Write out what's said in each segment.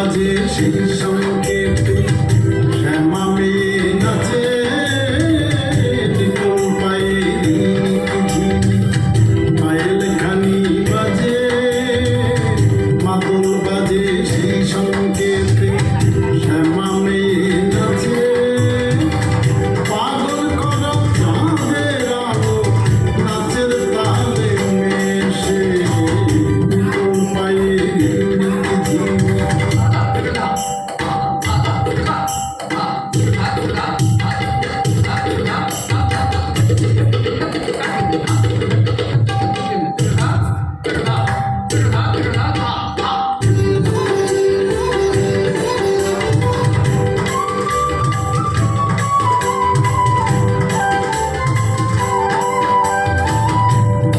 বাজে সেই সংকেতে শ্যামা মেয়ে নাচে নিতম পায়ে পায়েল খানি বাজে মাদল বাজে সেই সংকেতে শ্যামা মেয়ে নাচে পাগল করা চাঁদের আলো নাচের তালে মেশে নিতম পায়ে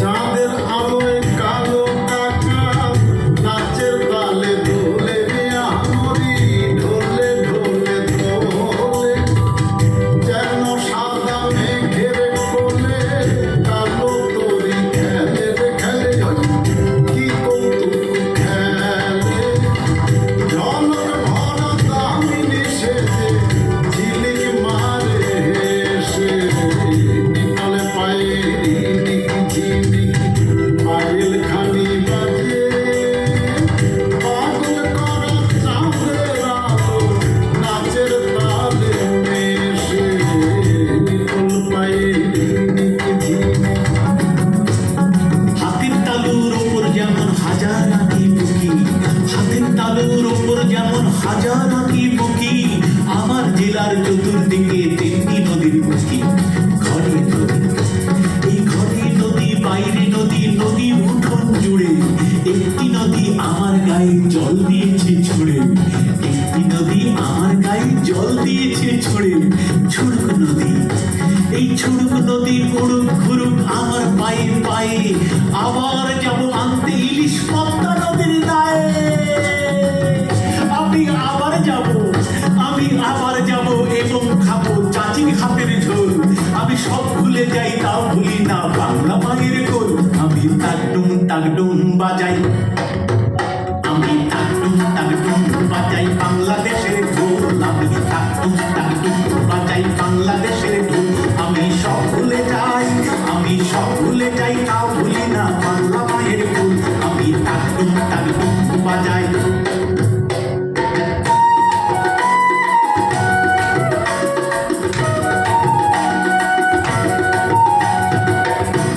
চাঁদের আলোয় কালো কাকা নাচের তালে দোলে আমরি ঢোলে ঢোলে দোলে যেন সাদা মেঘের কোলে কালো তরি খেলে রে খেলে কি কৌতুক খেলে ঝলক ভরা দামিনী সেজে ঝিলিক মারে সে নিতলে পায়ে পায়েল খানি বাজে পাগল করা চাঁদের আলো নাচের তালে মেশে নিতল পায়ে হাতের তালুর ওপর যেমন হাজার আঁকি বুকি, হাতের তালুর ওপর যেমন হাজার আঁকি বুকি, আমার জেলার চতুর্দিকে তেমনি নদীর বুকি। ঘরে নদী, এই ঘরে নদী, বাইরে নদী, নদী উঠোন জুড়ে একটি নদী আমার গায়ে জল দিয়েছে ছুড়ে, একটি নদী আমার গায়ে জল দিয়েছে ছুড়ে। ছুড়ুক নদী, এই ছুড়ুক নদী উড়ুক ঘুরুক আমার পায়ে পায়ে, আবার যাব আনতে ইলিশ পদ্মা নদীর দায়ে। আমি আবার যাব, আমি আবার যাব এবং খাবো চাচির হাতের ঝোল। আমি সব ভুলে যাই তাও ভুলি না বাংলা মায়ের গোল। আমি টাকডুম বাজাই, আমি টাকডুম বাজাই বাংলাদেশের ঢোল। আমি টাকডুম বাজাই বাংলাদেশের ঢোল। আমি সব ভুলে যাই, আমি সব ভুলে যাই তাও ভুলি না বাংলা মায়ের গোল। আমি টাকডুম বাজাই।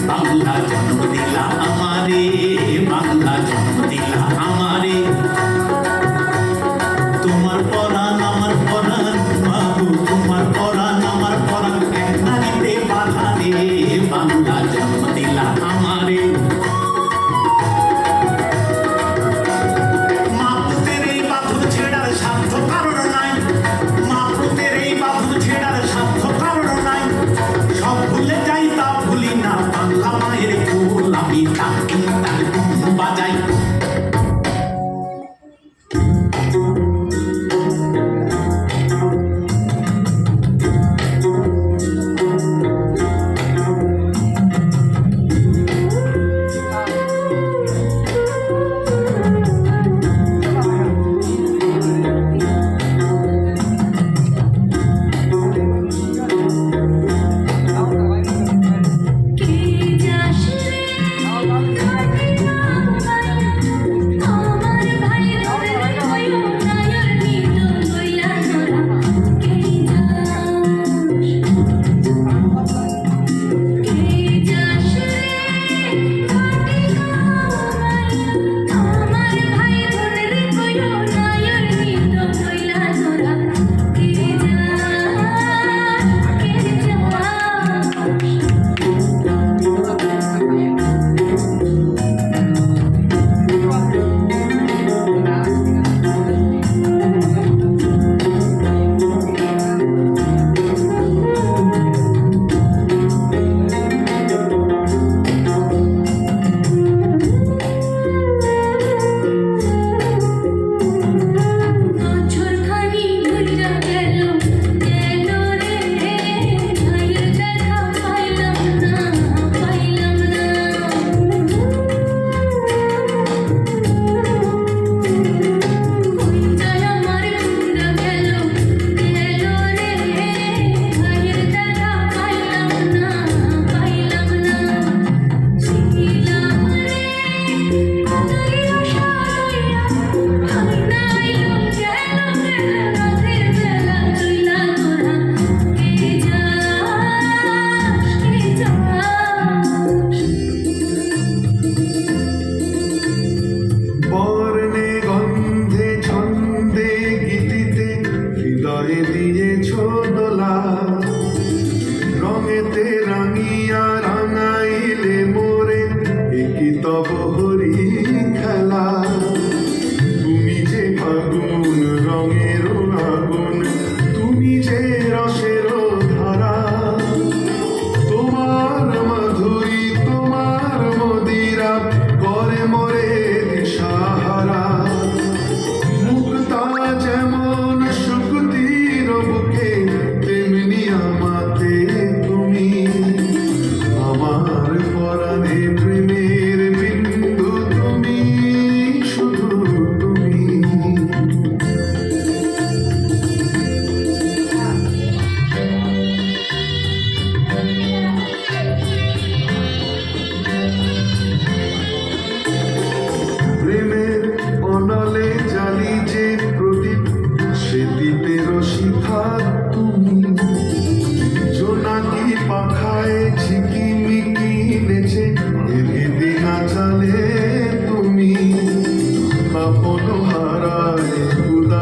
বাংলা জন্ম দিলা আমারে, বাংলা জন্ম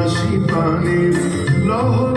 বাঁশি পানের লহর